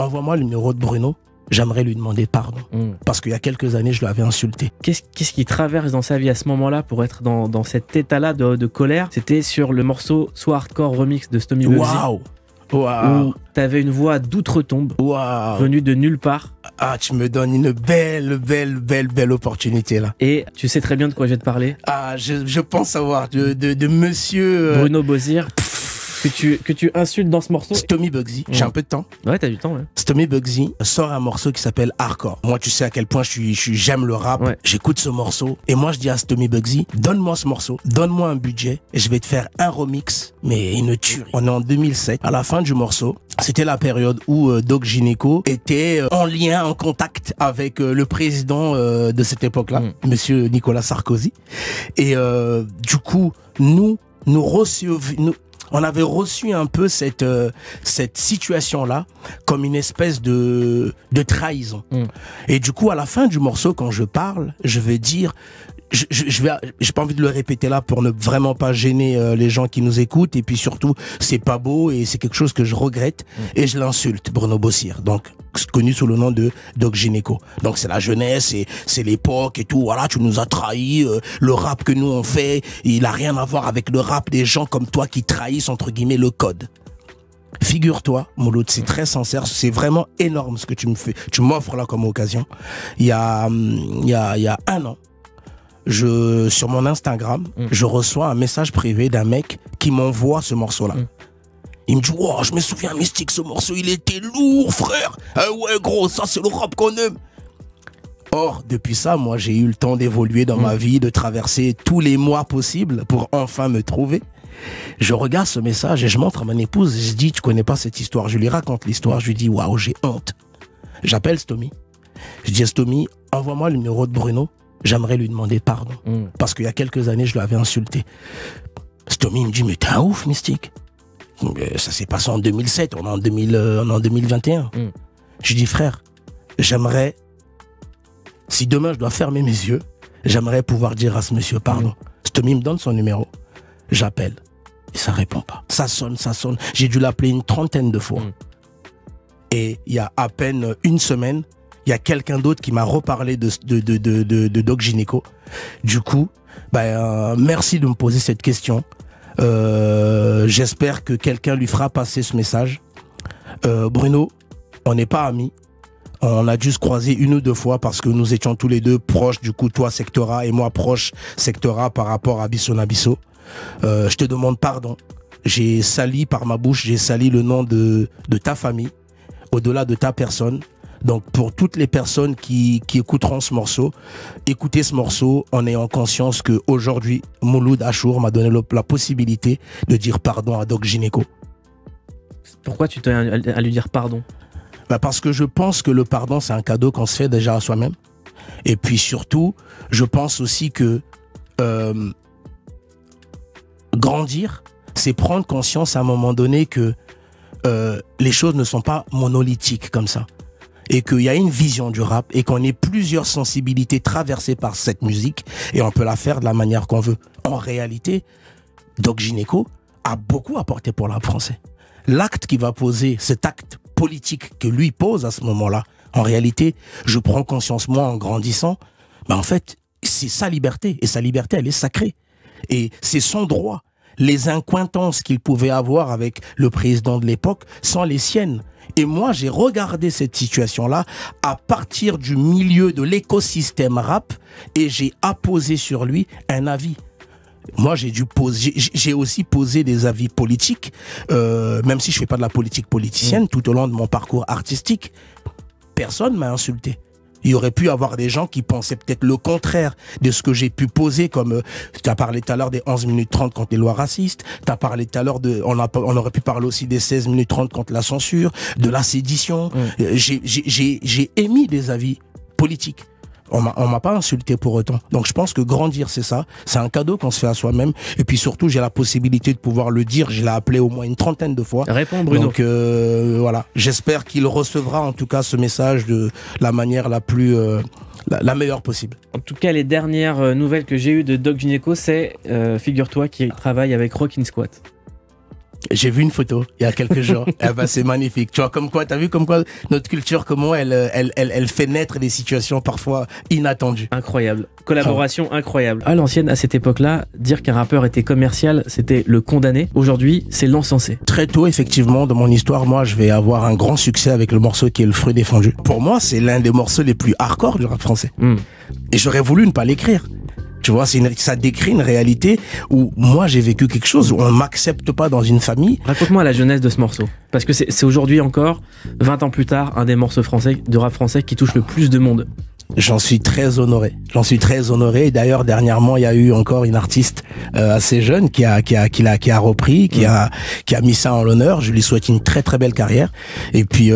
envoie-moi le numéro de Bruno. J'aimerais lui demander pardon. Parce qu'il y a quelques années, je l'avais insulté. Qu'est-ce qui traverse dans sa vie à ce moment-là pour être dans cet état-là de colère? C'était sur le morceau So Hardcore Remix de Stomy Bugsy. Waouh! Où t'avais une voix d'outre-tombe venue de nulle part. Ah, tu me donnes une belle opportunité là. Et tu sais très bien de quoi je vais te parler. Ah, je pense savoir de monsieur... Bruno Bozir. Que tu insultes dans ce morceau. Stomy Bugsy, j'ai un peu de temps. Ouais, t'as du temps, ouais. Stomy Bugsy sort un morceau qui s'appelle Hardcore. Moi, tu sais à quel point j'aime le rap. Ouais. J'écoute ce morceau. Et moi, je dis à Stomy Bugsy, donne-moi ce morceau, donne-moi un budget et je vais te faire un remix, mais une tuerie. On est en 2007. À la fin du morceau, c'était la période où Doc Gynéco était en lien, en contact avec le président de cette époque-là, monsieur Nicolas Sarkozy. Et du coup, on avait reçu un peu cette situation-là comme une espèce de trahison. Et du coup, à la fin du morceau, quand je parle, je vais dire... j'ai pas envie de le répéter là pour ne vraiment pas gêner les gens qui nous écoutent. Et puis surtout, c'est pas beau et c'est quelque chose que je regrette. Et je l'insulte, Bruno Bozir. Donc, connu sous le nom de Doc Gynéco. Donc c'est la jeunesse, c'est l'époque et tout. Voilà, tu nous as trahis. Le rap que nous on fait, il a rien à voir avec le rap des gens comme toi qui trahissent entre guillemets le code. Figure-toi, Mouloud, c'est très sincère, c'est vraiment énorme ce que tu me fais. Tu m'offres là comme occasion. Il y a un an, sur mon Instagram, je reçois un message privé d'un mec qui m'envoie ce morceau-là. Il me dit, wow, je me souviens, Mystique, ce morceau, il était lourd, frère. Ah ouais, gros, ça, c'est le rap qu'on aime. Or, depuis ça, moi, j'ai eu le temps d'évoluer dans ma vie, de traverser tous les mois possibles pour enfin me trouver. Je regarde ce message et je montre à mon épouse. Je dis, tu connais pas cette histoire. Je lui raconte l'histoire. Je lui dis, waouh, j'ai honte. J'appelle Stomy. Je dis à Stomy, envoie-moi le numéro de Bruno. J'aimerais lui demander pardon. Parce qu'il y a quelques années, je l'avais insulté. Stomy me dit, mais t'es un ouf, Mystique. Ça s'est passé en 2007, on est en 2021. Je dis, frère, j'aimerais, si demain je dois fermer mes yeux, j'aimerais pouvoir dire à ce monsieur pardon. Stomy me donne son numéro, j'appelle, et ça répond pas. Ça sonne. J'ai dû l'appeler une trentaine de fois. Et il y a à peine une semaine, il y a quelqu'un d'autre qui m'a reparlé de Doc Gynéco. Du coup, merci de me poser cette question. J'espère que quelqu'un lui fera passer ce message. Bruno, on n'est pas amis. On a dû se croiser une ou deux fois parce que nous étions tous les deux proches. Du coup, toi Sectora et moi proches Sectora par rapport à Bisso Nabisso. Je te demande pardon. J'ai sali par ma bouche, j'ai sali le nom de ta famille, au-delà de ta personne. Donc pour toutes les personnes qui écouteront ce morceau, écoutez ce morceau en ayant conscience qu'aujourd'hui, Mouloud Achour m'a donné la possibilité de dire pardon à Doc Gynéco. Pourquoi tu t'es à lui dire pardon? Parce que je pense que le pardon, c'est un cadeau qu'on se fait déjà à soi-même. Et puis surtout, je pense aussi que grandir, c'est prendre conscience à un moment donné que les choses ne sont pas monolithiques comme ça. Et qu'il y a une vision du rap et qu'on ait plusieurs sensibilités traversées par cette musique et on peut la faire de la manière qu'on veut. En réalité, Doc Gynéco a beaucoup apporté pour le rap français. L'acte qui va poser, cet acte politique que lui pose à ce moment-là, en réalité, je prends conscience, moi, en grandissant, en fait, c'est sa liberté. Et sa liberté, elle est sacrée. Et c'est son droit. Les incointances qu'il pouvait avoir avec le président de l'époque sont les siennes. Et moi, j'ai regardé cette situation-là à partir du milieu de l'écosystème rap et j'ai apposé sur lui un avis. Moi, j'ai aussi posé des avis politiques, même si je fais pas de la politique politicienne tout au long de mon parcours artistique. Personne m'a insulté. Il y aurait pu avoir des gens qui pensaient peut-être le contraire de ce que j'ai pu poser, comme tu as parlé tout à l'heure des 11 minutes 30 contre les lois racistes, tu as parlé tout à l'heure on aurait pu parler aussi des 16 minutes 30 contre la censure, de la sédition. J'ai émis des avis politiques. On m'a pas insulté pour autant. Donc je pense que grandir, c'est ça. C'est un cadeau qu'on se fait à soi-même. Et puis surtout, j'ai la possibilité de pouvoir le dire. Je l'ai appelé au moins une trentaine de fois. Réponds, Bruno. Donc voilà. J'espère qu'il recevra en tout cas ce message de la manière la plus... la meilleure possible. En tout cas, les dernières nouvelles que j'ai eues de Doc Gynéco, c'est, figure-toi, qu'il travaille avec Rockin' Squat. J'ai vu une photo il y a quelques jours. Eh ben, c'est magnifique. Tu vois, comme quoi, t'as vu comme quoi notre culture, comment elle fait naître des situations parfois inattendues. Incroyable. Collaboration incroyable. À l'ancienne, à cette époque-là, dire qu'un rappeur était commercial, c'était le condamner. Aujourd'hui, c'est l'encensé. Très tôt, effectivement, dans mon histoire, moi, je vais avoir un grand succès avec le morceau qui est Le Fruit défendu. Pour moi, c'est l'un des morceaux les plus hardcore du rap français. Et j'aurais voulu ne pas l'écrire. Tu vois, ça décrit une réalité où moi j'ai vécu quelque chose où on m'accepte pas dans une famille. Raconte-moi la jeunesse de ce morceau. Parce que c'est aujourd'hui encore, 20 ans plus tard, un des morceaux français, de rap français qui touche le plus de monde. J'en suis très honoré. J'en suis très honoré. D'ailleurs, dernièrement, il y a eu encore une artiste assez jeune qui a repris, qui a mis ça en l'honneur. Je lui souhaite une très très belle carrière. Et puis,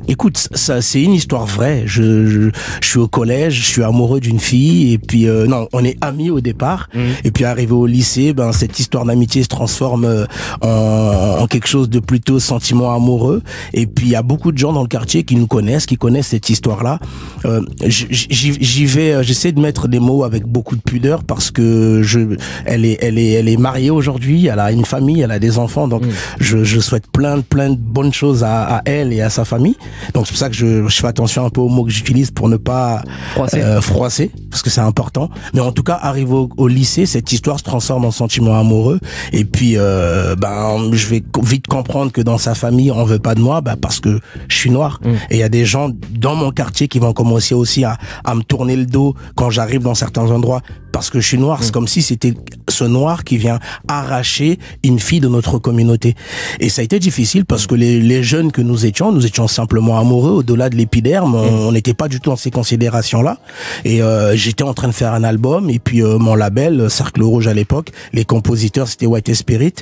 écoute, ça c'est une histoire vraie. Je suis au collège, je suis amoureux d'une fille. Et puis, non, on est amis au départ. Et puis, arrivé au lycée, ben cette histoire d'amitié se transforme en quelque chose de plutôt sentiment amoureux. Et puis, il y a beaucoup de gens dans le quartier qui nous connaissent, qui connaissent cette histoire-là. J'essaie de mettre des mots avec beaucoup de pudeur parce que elle est mariée aujourd'hui, elle a une famille, elle a des enfants, donc je souhaite plein de bonnes choses à elle et à sa famille. Donc c'est pour ça que je fais attention un peu aux mots que j'utilise pour ne pas froisser, parce que c'est important. Mais en tout cas, arrivé au lycée, cette histoire se transforme en sentiment amoureux. Et puis, je vais vite comprendre que dans sa famille, on veut pas de moi, parce que je suis noir. Et il y a des gens dans mon quartier qui vont commencer aussi à me tourner le dos quand j'arrive dans certains endroits parce que je suis noir. C'est comme si c'était ce noir qui vient arracher une fille de notre communauté. Et ça a été difficile parce que les jeunes que nous étions simplement amoureux au-delà de l'épiderme. On n'était pas du tout dans ces considérations-là. Et j'étais en train de faire un album et puis mon label, Cercle Rouge à l'époque, les compositeurs c'était White Spirit,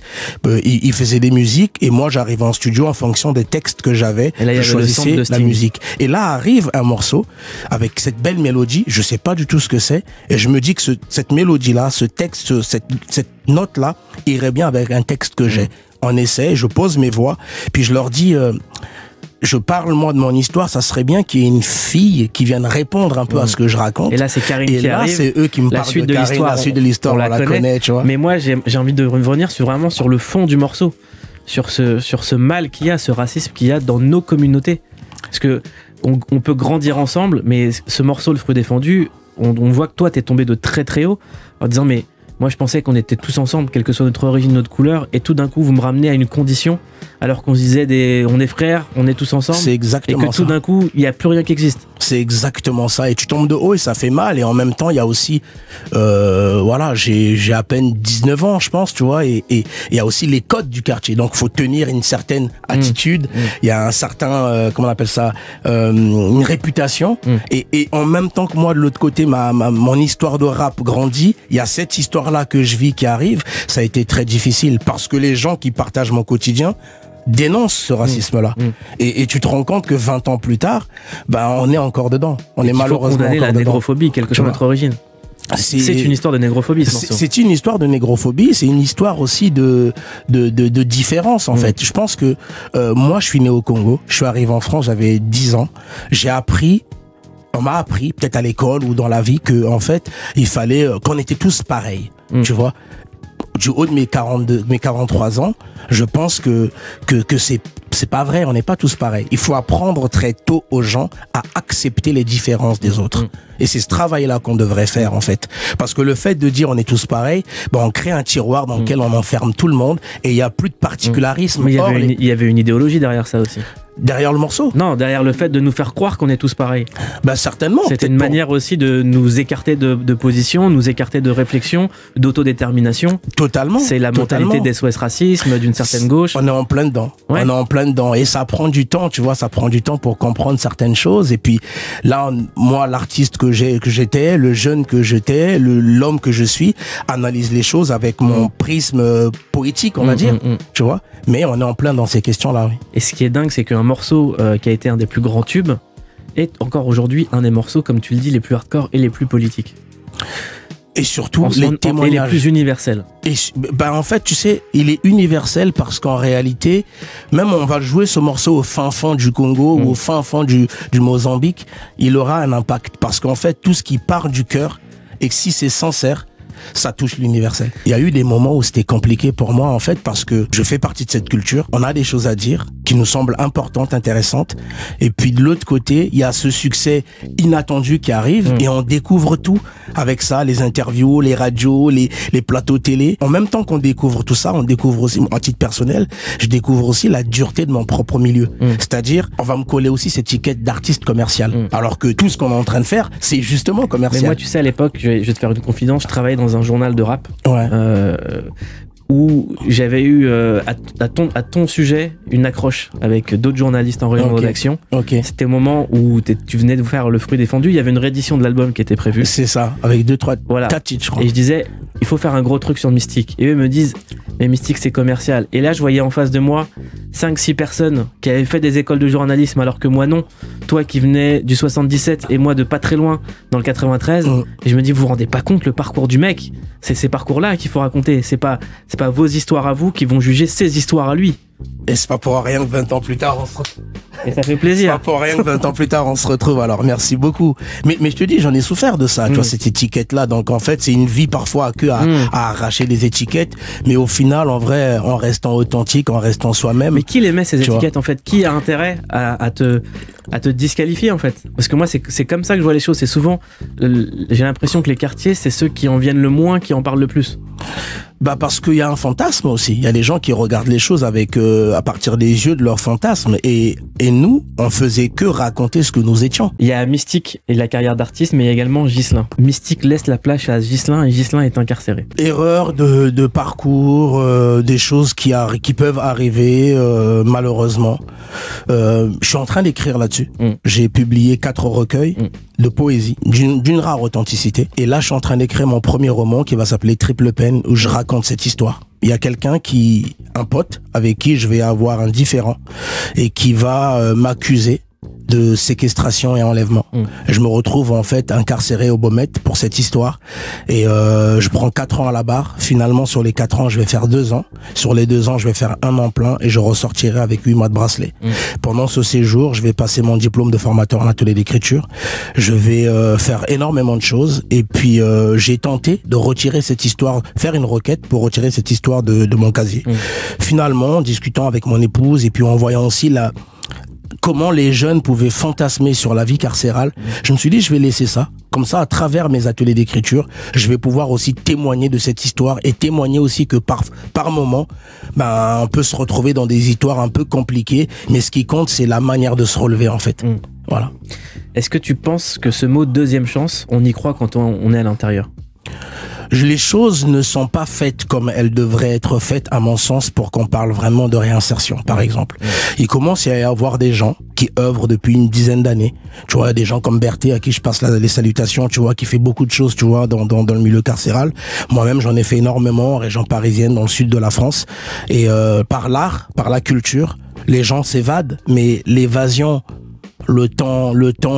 ils faisaient des musiques et moi j'arrivais en studio en fonction des textes que j'avais. Je choisissais la musique. Et là arrive un morceau avec cette belle mélodie, je sais pas du tout ce que c'est, et je me dis que cette mélodie-là, ce texte, cette note-là, irait bien avec un texte que j'ai. On essaie, je pose mes voix, puis je leur dis, je parle moi de mon histoire, ça serait bien qu'il y ait une fille qui vienne répondre un peu à ce que je raconte. Et là c'est Karine qui arrive. Et là c'est eux qui me parlent de Karine, la suite de l'histoire, on la connaît, tu vois. Mais moi j'ai envie de revenir vraiment sur le fond du morceau, sur ce mal qu'il y a, ce racisme qu'il y a dans nos communautés. Parce que on peut grandir ensemble, mais ce morceau, Le Fruit défendu, on voit que toi, t'es tombé de très très haut en disant mais moi je pensais qu'on était tous ensemble, quelle que soit notre origine, notre couleur, et tout d'un coup vous me ramenez à une condition alors qu'on se disait on est frères, on est tous ensemble. C'est exactement ça. Et que tout d'un coup il n'y a plus rien qui existe. C'est exactement ça. Et tu tombes de haut et ça fait mal. Et en même temps, il y a aussi, voilà, j'ai à peine 19 ans, je pense, tu vois, et il y a aussi les codes du quartier. Donc, faut tenir une certaine attitude. Il y a un certain, comment on appelle ça, une réputation. Et en même temps que moi, de l'autre côté, mon histoire de rap grandit. Il y a cette histoire-là que je vis qui arrive. Ça a été très difficile parce que les gens qui partagent mon quotidien dénonce ce racisme-là. Et tu te rends compte que 20 ans plus tard, on est encore dedans. On est malheureusement encore la négrophobie, quelle que soit notre origine. C'est une histoire de négrophobie, ce morceau. C'est une histoire de négrophobie, c'est une histoire aussi de différence, en fait. Je pense que moi, je suis né au Congo, je suis arrivé en France, j'avais 10 ans. On m'a appris, peut-être à l'école ou dans la vie, que en fait, il fallait qu'on était tous pareils, tu vois. Du haut de mes 43 ans, je pense que c'est pas vrai, on n'est pas tous pareils. Il faut apprendre très tôt aux gens à accepter les différences des autres. Et c'est ce travail-là qu'on devrait faire, en fait. Parce que le fait de dire on est tous pareils, on crée un tiroir dans lequel on enferme tout le monde et il n'y a plus de particularisme. Mais il y avait une idéologie derrière ça aussi. Derrière le morceau? Non, derrière le fait de nous faire croire qu'on est tous pareils. Certainement. C'était une manière aussi de nous écarter de position, nous écarter de réflexion, d'autodétermination. Totalement. C'est la mentalité des SOS racisme, d'une certaine gauche. On est en plein dedans. Ouais. On est en plein dedans. Et ça prend du temps, tu vois, ça prend du temps pour comprendre certaines choses. Et puis là, moi, l'artiste que j'étais, le jeune que j'étais, l'homme que je suis, analyse les choses avec mon prisme poétique, on va dire. Tu vois. Mais on est en plein dans ces questions-là, oui. Et ce qui est dingue, c'est qu'un morceau qui a été un des plus grands tubes est encore aujourd'hui un des morceaux, comme tu le dis, les plus hardcore et les plus politiques. Et surtout, les témoignages. Et les plus universels. Et en fait, tu sais, il est universel parce qu'en réalité, même on va jouer ce morceau au fin fond du Congo ou au fin fond du Mozambique, il aura un impact. Parce qu'en fait, tout ce qui part du cœur, et que si c'est sincère, ça touche l'universel. Il y a eu des moments où c'était compliqué pour moi, en fait, parce que je fais partie de cette culture. On a des choses à dire qui nous semblent importantes, intéressantes. Et puis de l'autre côté, il y a ce succès inattendu qui arrive et on découvre tout avec ça, les interviews, les radios, les plateaux télé. En même temps qu'on découvre tout ça, on découvre aussi, à titre personnel, je découvre aussi la dureté de mon propre milieu. C'est-à-dire, on va me coller aussi cette étiquette d'artiste commercial. Alors que tout ce qu'on est en train de faire, c'est justement commercial. Mais moi, tu sais, à l'époque, je vais te faire une confidence, je travaillais dans un journal de rap. Ouais. Où j'avais eu à ton sujet une accroche avec d'autres journalistes en réunion de rédaction. C'était au moment où tu venais de vous faire Le Fruit Défendu, il y avait une réédition de l'album qui était prévue. C'est ça, avec 4 titres, je crois. Et je disais, il faut faire un gros truc sur Mystique. Et eux me disent, mais Mystique c'est commercial. Et là je voyais en face de moi 5-6 personnes qui avaient fait des écoles de journalisme alors que moi non. Toi qui venais du 77 et moi de pas très loin dans le 93. Et je me dis, vous vous rendez pas compte le parcours du mec? C'est ces parcours-là qu'il faut raconter. C'est pas vos histoires à vous qui vont juger ses histoires à lui. Et c'est pas pour rien que 20 ans plus tard, on se retrouve. Et ça fait plaisir. C'est pas pour rien que 20 ans plus tard, on se retrouve. Alors, merci beaucoup. Mais je te dis, j'en ai souffert de ça, tu vois, cette étiquette-là. Donc, en fait, c'est une vie parfois à arracher les étiquettes. Mais au final, en vrai, en restant authentique, en restant soi-même. Mais qui les met, ces étiquettes, en fait? Qui a intérêt à te disqualifier, en fait? Parce que moi, c'est comme ça que je vois les choses. C'est souvent, j'ai l'impression que les quartiers, c'est ceux qui en viennent le moins, qui en parlent le plus. Bah parce qu'il y a un fantasme aussi. Il y a des gens qui regardent les choses avec à partir des yeux de leur fantasme. Et nous, on faisait que raconter ce que nous étions. Il y a Mystique et la carrière d'artiste, mais il y a également Ghislain. Mystique laisse la place à Ghislain et Ghislain est incarcéré. Erreur de parcours, des choses qui peuvent arriver malheureusement. Je suis en train d'écrire là-dessus. J'ai publié 4 recueils de poésie d'une rare authenticité. Et là, je suis en train d'écrire mon premier roman qui va s'appeler Triple Peine, où je raconte cette histoire. Il y a un pote avec qui je vais avoir un différend et qui va m'accuser de séquestration et enlèvement. Je me retrouve en fait incarcéré au Beaumet pour cette histoire et je prends 4 ans à la barre. Finalement, sur les 4 ans, je vais faire 2 ans. Sur les 2 ans, je vais faire 1 an plein et je ressortirai avec 8 mois de bracelet. Pendant ce séjour, je vais passer mon diplôme de formateur en atelier d'écriture. Je vais faire énormément de choses et puis j'ai tenté de retirer cette histoire, faire une requête pour retirer cette histoire de mon casier. Finalement, en discutant avec mon épouse et puis en voyant aussi comment les jeunes pouvaient fantasmer sur la vie carcérale, je me suis dit, je vais laisser ça. Comme ça, à travers mes ateliers d'écriture, je vais pouvoir aussi témoigner de cette histoire et témoigner aussi que par moment, on peut se retrouver dans des histoires un peu compliquées, mais ce qui compte, c'est la manière de se relever, en fait. Voilà. Est-ce que tu penses que ce mot deuxième chance, on y croit quand on est à l'intérieur? Les choses ne sont pas faites comme elles devraient être faites, à mon sens, pour qu'on parle vraiment de réinsertion, par exemple. Il commence à y avoir des gens qui œuvrent depuis une dizaine d'années. Tu vois, des gens comme Berthe, à qui je passe les salutations, tu vois, qui fait beaucoup de choses, tu vois, dans le milieu carcéral. Moi-même, j'en ai fait énormément en région parisienne, dans le sud de la France. Et par l'art, par la culture, les gens s'évadent, mais l'évasion, le temps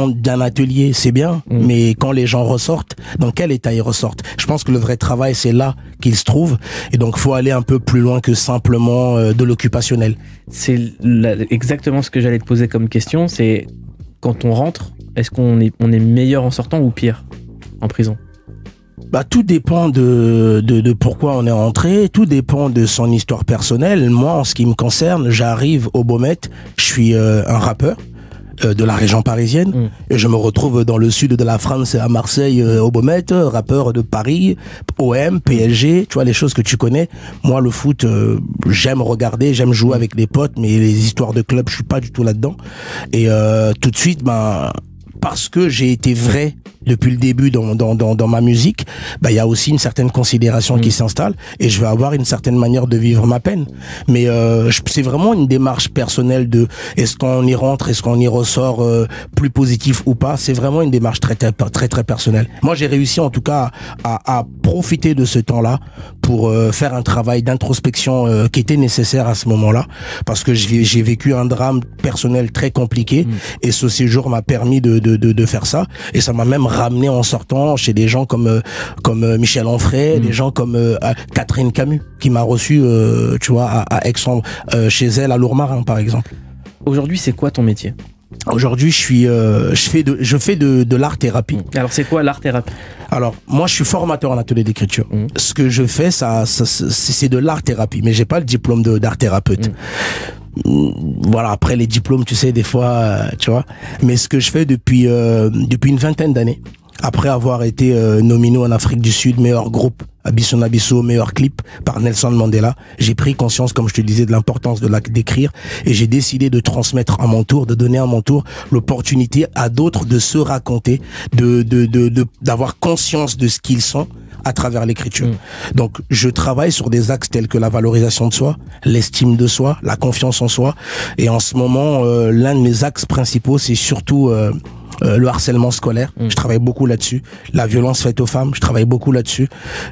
d'un atelier, c'est bien, mais quand les gens ressortent, dans quel état ils ressortent? Je pense que le vrai travail, c'est là qu'il se trouve, et donc faut aller un peu plus loin que simplement de l'occupationnel. C'est exactement ce que j'allais te poser comme question, c'est quand on rentre, est-ce qu'on est meilleur en sortant ou pire en prison? Tout dépend de pourquoi on est rentré, tout dépend de son histoire personnelle. Moi, en ce qui me concerne, j'arrive au Beaumet, je suis un rappeur de la région parisienne et je me retrouve dans le sud de la France, à Marseille, au Beaumet, rappeur de Paris, OM, PSG, tu vois, les choses que tu connais. Moi, le foot, j'aime regarder, j'aime jouer avec des potes, mais les histoires de club, je suis pas du tout là-dedans. Et tout de suite, parce que j'ai été vrai depuis le début dans ma musique, il y a aussi une certaine considération qui s'installe et je vais avoir une certaine manière de vivre ma peine. Mais c'est vraiment une démarche personnelle de est-ce qu'on y rentre, est-ce qu'on y ressort plus positif ou pas. C'est vraiment une démarche très personnelle. Moi, j'ai réussi en tout cas à profiter de ce temps-là pour faire un travail d'introspection qui était nécessaire à ce moment-là, parce que j'ai vécu un drame personnel très compliqué et ce séjour m'a permis de faire ça, et ça m'a même ramené en sortant chez des gens comme Michel Onfray, des gens comme Catherine Camus qui m'a reçu tu vois à Aix, chez elle à Lourmarin par exemple. Aujourd'hui, c'est quoi ton métier? Aujourd'hui, je fais de l'art thérapie. Alors, c'est quoi l'art thérapie? Alors, moi, je suis formateur en atelier d'écriture. Ce que je fais, c'est de l'art thérapie, mais j'ai pas le diplôme d'art thérapeute. Voilà, après les diplômes, tu sais, des fois, tu vois. Mais ce que je fais depuis une vingtaine d'années, après avoir été nominé en Afrique du Sud, meilleur groupe, Abisso Nabisso, meilleur clip par Nelson Mandela, j'ai pris conscience, comme je te disais, de l'importance d'écrire, et j'ai décidé de transmettre à mon tour, de donner à mon tour l'opportunité à d'autres de se raconter, d'avoir conscience de ce qu'ils sont à travers l'écriture. Donc, je travaille sur des axes tels que la valorisation de soi, l'estime de soi, la confiance en soi, et en ce moment, l'un de mes axes principaux, c'est surtout le harcèlement scolaire. Je travaille beaucoup là-dessus. La violence faite aux femmes, je travaille beaucoup là-dessus.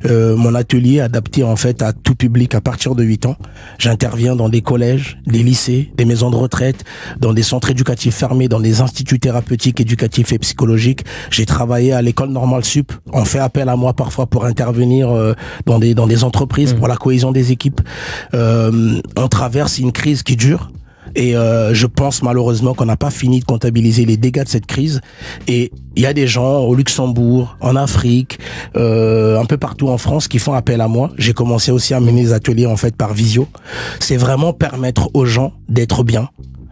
Mon atelier est adapté en fait à tout public à partir de 8 ans. J'interviens dans des collèges, des lycées, des maisons de retraite, dans des centres éducatifs fermés, dans des instituts thérapeutiques, éducatifs et psychologiques. J'ai travaillé à l'école normale sup. On fait appel à moi parfois pour intervenir dans des entreprises, pour la cohésion des équipes. On traverse une crise qui dure. Et je pense malheureusement qu'on n'a pas fini de comptabiliser les dégâts de cette crise. Et il y a des gens au Luxembourg, en Afrique, un peu partout en France qui font appel à moi. J'ai commencé aussi à mener des ateliers en fait par visio. C'est vraiment permettre aux gens d'être bien.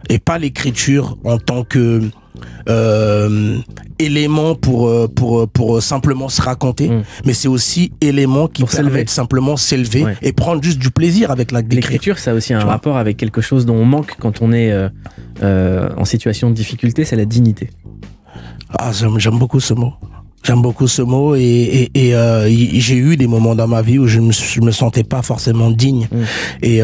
Et pas l'écriture en tant que élément pour simplement se raconter, mais c'est aussi élément qui permet de simplement s'élever et prendre juste du plaisir avec l'acte d'écrire. L'écriture, ça a aussi un rapport avec quelque chose dont on manque quand on est en situation de difficulté, c'est la dignité. Ah, j'aime beaucoup ce mot. J'aime beaucoup ce mot et j'ai eu des moments dans ma vie où je me sentais pas forcément digne. Et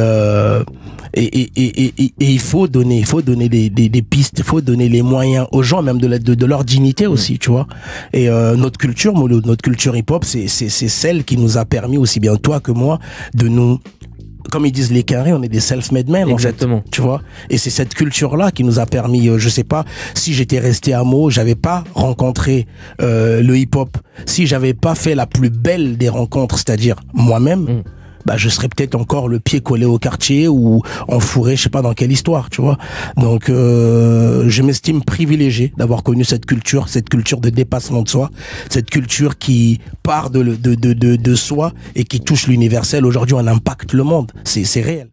il faut donner des pistes, il faut donner les moyens aux gens, même de leur dignité aussi, tu vois. Et notre culture, Molo, notre culture hip-hop, c'est celle qui nous a permis, aussi bien toi que moi, de nous... Comme ils disent les carrés, on est des self-made men. Exactement. En fait, tu vois. Et c'est cette culture-là qui nous a permis, je sais pas, si j'étais resté à Meaux, j'avais pas rencontré le hip-hop, si j'avais pas fait la plus belle des rencontres, c'est-à-dire moi-même, bah je serais peut-être encore le pied collé au quartier ou enfourré, je sais pas dans quelle histoire, tu vois. Donc je m'estime privilégié d'avoir connu cette culture de dépassement de soi, cette culture qui part de soi et qui touche l'universel. Aujourd'hui, on impacte le monde, c'est réel.